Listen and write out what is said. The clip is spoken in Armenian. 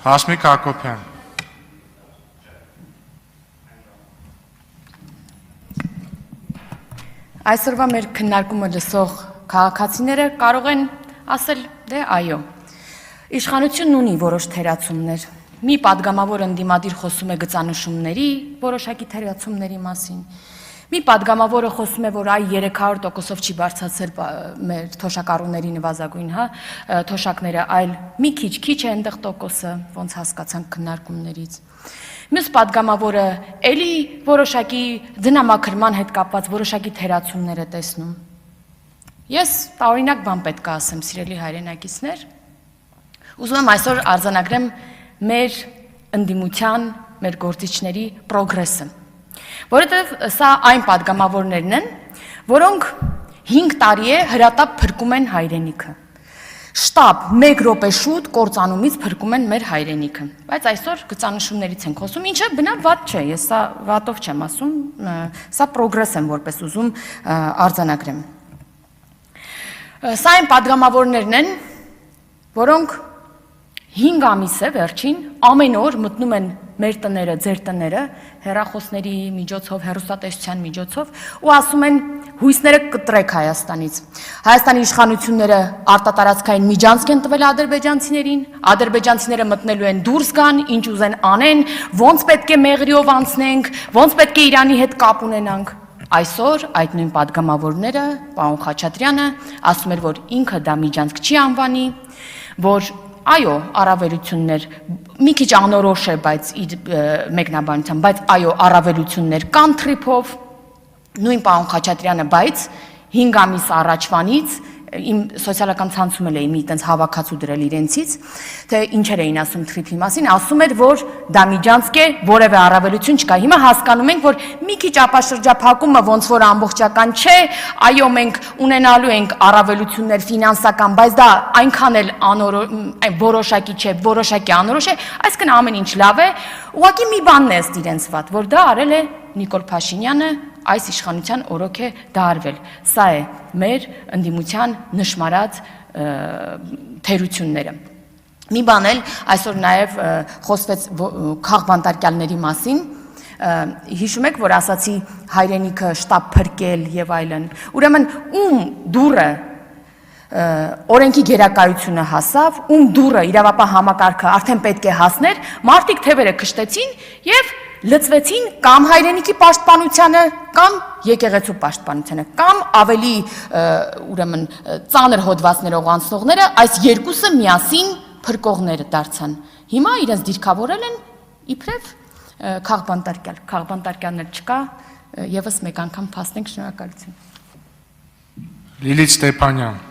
Հասմիկ Հակոբյան։ Այսօրվա մեր քննարկումը լսող քաղաքացիները կարող են ասել, դե այո, իշխանությունն ունի որոշ թերացումներ, մի պատգամավոր ընդդիմադիր խոսում է գծանշումների, որոշակի թերացումների մասին, մի պատգամավորը խոսում է, որ այ 300%-ով չի բարձրացել մեր թոշակառուների նվազագույն թոշակները, այլ մի քիչ է այնտեղ տոկոսը, ոնց հասկացանք քննարկումներից։ Մյուս պատգամավորը էլի որոշակի ձնամաքրման հետ կապված որոշակի թերացումներ է տեսնում։ Ես տարօրինակ բան պետք է ասեմ, սիրելի հայրենակիցներ, ուզում եմ այսօր արձանագրեմ մեր ընդդիմության, մեր գործիչների պրոգրեսը, որովհետև սա այն պատգամավորներն են, որոնք 5 տարի է հրատապ փրկում են հայրենիքը, շտապ 1 րոպե շուտ կործանումից փրկում են մեր հայրենիքը, բայց այսօր գծանշումներից ենք խոսում, ինչը բնավ վատ չէ, ես սա վատով չեմ ասում, սա պրոգրես եմ որպես ուզում արձանագրեմ։ Սա այն պատգամավորներն են, որոնք 5 ամիս է վերջին, ամեն օր մտնում են մեր տները, ձեր տները, հեռախոսների միջոցով, հեռուստատեսության միջոցով ու ասում են հույսները կտրեք Հայաստանից։ Հայաստանի իշխանությունները արտատարածքային միջանցք են տվել ադրբեջանցիներին, ադրբեջանցիները մտնելու են դուրս գան, ինչ ուզեն անեն, ոնց պետք է մեղրիով անցնենք, ոնց պետք է Իրանի հետ կապ ունենանք։ Այսօր այդ նույն պատգամավորները, պարոն Խաչատրյանը, ասում էր, որ ինքը դա միջանցք չի անվանի, որ այո, առավելություններ, մի քիչ անորոշ է, բայց իր մեկնաբանությամբ, բայց այո, առավելություններ կան թրիփով, նույն պարոն Խաչատրյանը, բայց 5 ամիս առաջվանից իմ սոցիալական ցանցում էլ էի մի տենց հավաքածու դրել իրենցից, թե ինչեր էին ասում թրիփի մասին, ասում էր, որ դա միջանցք է, որևէ առավելություն չկա։ Հիմա հասկանում ենք, որ մի քիչ ապաշրջափակումը ոնց որ ամբողջական չէ, այո, մենք ունենալու ենք առավելություններ ֆինանսական, բայց դա այնքան էլ որոշակի չէ, որոշակի անորոշ է, այսինքն ամեն ինչ լավ է, ուղղակի մի բանն է ըստ իրենց վատ, որ դա արել է Նիկոլ Փաշինյանը, այս իշխանության օրոք է դա արվել։ Սա է մեր ընդդիմության նշմարած թերությունները։ Մի բան էլ այսօր նաև խոսվեց քաղբանտարկյալների մասին, հիշում եք, որ ասացի հայրենիքը շտապ փրկել եւ այլն։ Ուրեմն ում դուրը օրենքի գերակայությունը հասավ, ում դուրը իրավապահ համակարգը արդեն պետք է հասներ, մարդիկ թևերը քշտեցին եւ լծվեցին կամ հայրենիքի պաշտպանությանը, կամ եկեղեցու պաշտպանությանը, կամ ավելի ուրեմն ծանր հոդվածներով անցնողները այս երկուսը միասին փրկողները դարձան։ Հիմա իրենց դիրքավորել են իբրև քաղբանտարկյալներ չկա, եւս մեկ անգամ փաստենք, շնորհակալություն։ Լիլիթ Ստեփանյան։